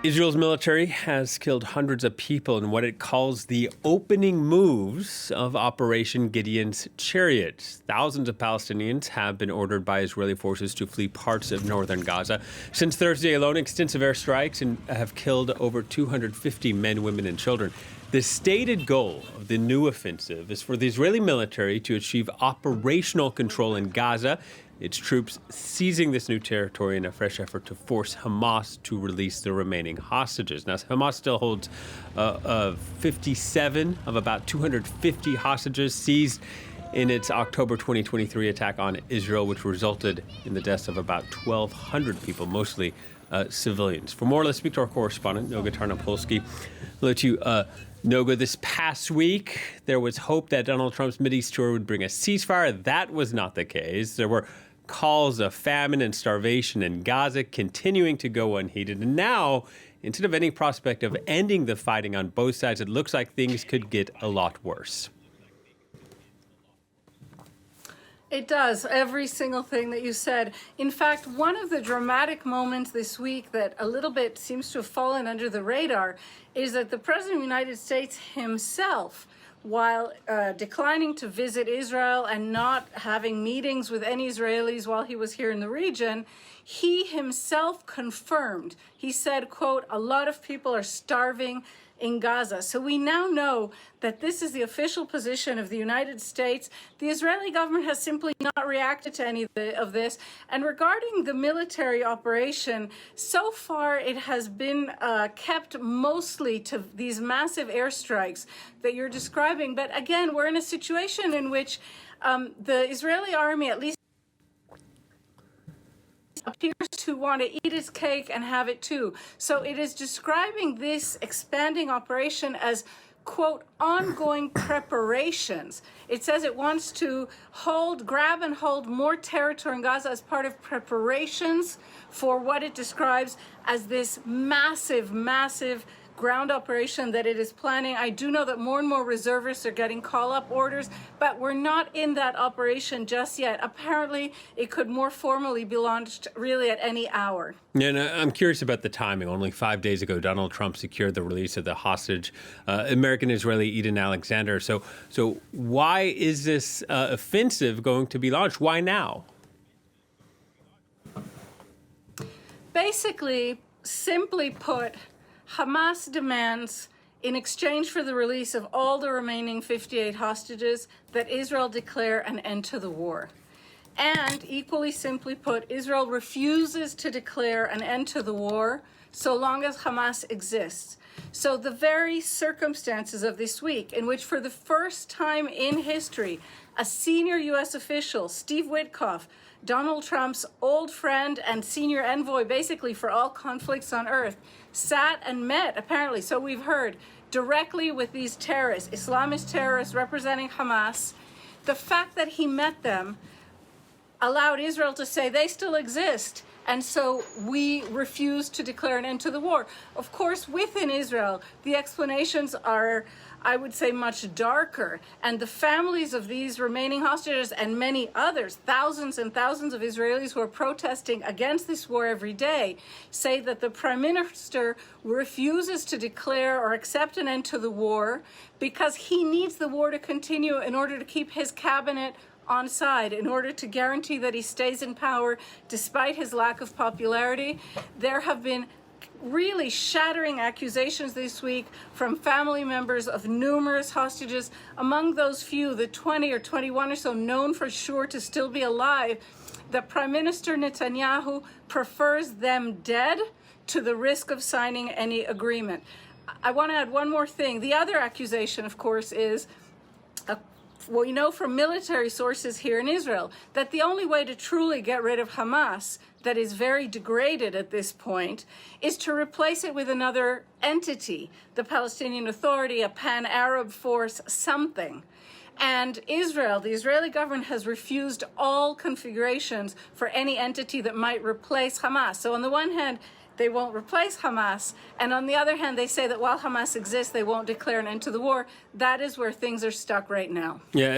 Israel's military has killed hundreds of people in what it calls the opening moves of Operation Gideon's Chariot. Thousands of Palestinians have been ordered by Israeli forces to flee parts of northern Gaza. Since Thursday alone, extensive airstrikes have killed over 250 men, women, and children. The stated goal of the new offensive is for the Israeli military to achieve operational control in Gaza, its troops seizing this new territory in a fresh effort to force Hamas to release the remaining hostages. Now, Hamas still holds 57 of about 250 hostages seized in its October 2023 attack on Israel, which resulted in the deaths of about 1,200 people, mostly civilians. For more, let's speak to our correspondent, Noga Tarnopolsky. I'll let you Noga, this past week, there was hope that Donald Trump's Mideast tour would bring a ceasefire. That was not the case. There were calls of famine and starvation in Gaza continuing to go unheeded. And now, instead of any prospect of ending the fighting on both sides, it looks like things could get a lot worse. It does, every single thing that you said. In fact, one of the dramatic moments this week that a little bit seems to have fallen under the radar is that the President of the United States himself, while declining to visit Israel and not having meetings with any Israelis while he was here in the region, he himself confirmed, he said, quote, "A lot of people are starving in Gaza." So we now know that this is the official position of the United States. The Israeli government has simply not reacted to any of this. And regarding the military operation, so far it has been kept mostly to these massive airstrikes that you're describing. But again, we're in a situation in which the Israeli army, at least, appears to want to eat its cake and have it too. So it is describing this expanding operation as, quote, ongoing preparations. It says it wants to grab and hold more territory in Gaza as part of preparations for what it describes as this massive ground operation that it is planning. I do know that more and more reservists are getting call-up orders, but we're not in that operation just yet. Apparently, it could more formally be launched really at any hour. Yeah, and I'm curious about the timing. Only 5 days ago, Donald Trump secured the release of the hostage, American-Israeli Eden Alexander. So why is this offensive going to be launched? Why now? Basically, simply put, Hamas demands, in exchange for the release of all the remaining 58 hostages, that Israel declare an end to the war. And equally simply put, Israel refuses to declare an end to the war so long as Hamas exists. So the very circumstances of this week, in which for the first time in history, a senior U.S. official, Steve Witkoff, Donald Trump's old friend and senior envoy, basically for all conflicts on earth, sat and met, apparently, so we've heard, directly with these terrorists, Islamist terrorists representing Hamas. The fact that he met them allowed Israel to say they still exist, and so we refuse to declare an end to the war. Of course, within Israel, the explanations are, I would say, much darker. And the families of these remaining hostages and many others, thousands and thousands of Israelis who are protesting against this war every day, say that the Prime Minister refuses to declare or accept an end to the war because he needs the war to continue in order to keep his cabinet on side, in order to guarantee that he stays in power despite his lack of popularity. There have been really shattering accusations this week from family members of numerous hostages. Among those few, the 20 or 21 or so known for sure to still be alive, that Prime Minister Netanyahu prefers them dead to the risk of signing any agreement. I want to add one more thing. The other accusation, of course, is we know from military sources here in Israel that the only way to truly get rid of Hamas, that is very degraded at this point, is to replace it with another entity, the Palestinian Authority, a pan-Arab force, something. And Israel, the Israeli government, has refused all configurations for any entity that might replace Hamas. So on the one hand, they won't replace Hamas, and on the other hand, they say that while Hamas exists, they won't declare an end to the war. That is where things are stuck right now. Yeah.